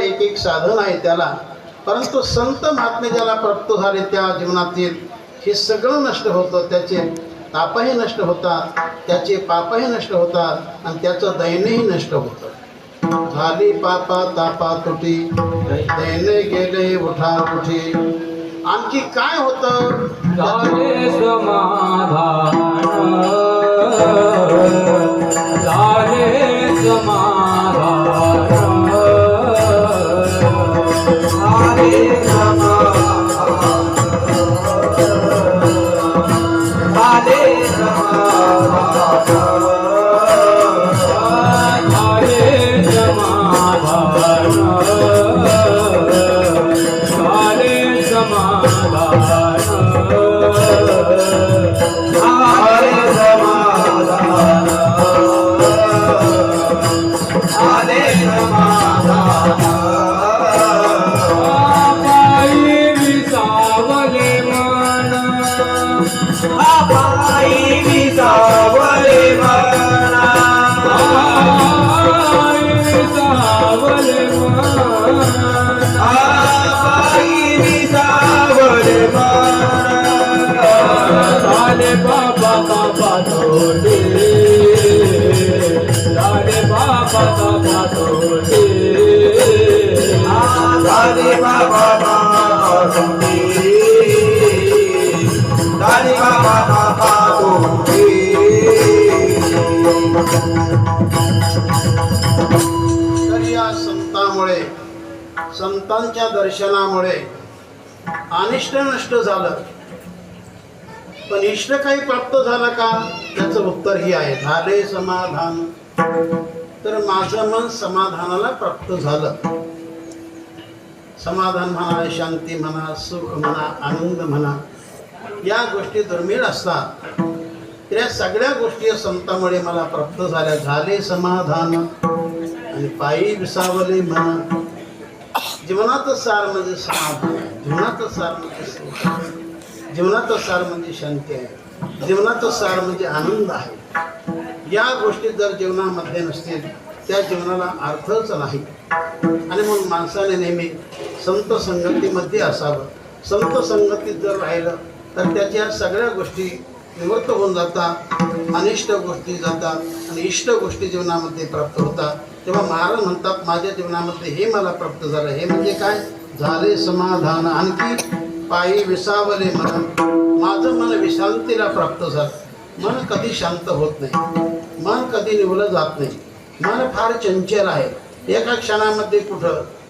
एक एक साधन आहे त्याला, परंतु संत महात्मे ज्याला प्राप्त झाले त्या जीवनातील हे सगळं नष्ट होतं. त्याचे तापही नष्ट होतात, त्याचे पापही नष्ट होतात आणि त्याचं दैन्यही नष्ट होतं. झाली पापा तापा तुटी, दैन्य गेले उठा उठी. आणखी काय होतं? झाले समाधान, झाले समाधान, झाले समाधान, झाले समाधान, झाले समाधान, झाले समाधान, बाबा बाबा तोडे, लाले बाबा बाबा तोडे, लाले बाबा बाबा तोडे, लाले बाबा बाबा तोडे. तर या संतांमुळे, संतांच्या दर्शनामुळे अनिष्ट नष्ट झालं, पण इष्ट काही प्राप्त झालं का? त्याचं उत्तर ही आहे, झाले समाधान. तर माझं मन समाधानाला प्राप्त झालं. समाधान म्हणा, शांती म्हणा, सुख म्हणा, आनंद म्हणा, या गोष्टी दुर्मिळ असतात. त्या सगळ्या गोष्टी संतांमुळे मला प्राप्त झाल्या. झाले समाधान आणि पायी विसावले म्हणा. जीवनाचं सार म्हणजे समाधान आहे, जीवनाचं सार म्हणजे सुख आहे, जीवनाचं सार म्हणजे शांती आहे, जीवनाचं सार म्हणजे आनंद आहे. या गोष्टी जर जीवनामध्ये नसतील त्या जीवनाला अर्थच नाही. आणि म्हणून माणसाने नेहमी संत संगतीमध्ये असावं. संत संगतीत जर राहिलं तर त्याच्या सगळ्या गोष्टी निवृत्त होऊन जातात, अनिष्ट गोष्टी जातात आणि इष्ट गोष्टी जीवनामध्ये प्राप्त होतात. तेव्हा महाराज म्हणतात माझ्या जीवनामध्ये हे मला प्राप्त झालं. हे म्हणजे काय? झाले समाधान. आणखी पायी विसावले मन, माझं मन विश्रांतीला प्राप्त झालं. मन कधी शांत होत नाही, मन कधी निवलं जात नाही. मन फार चंचल आहे. एका क्षणामध्ये कुठं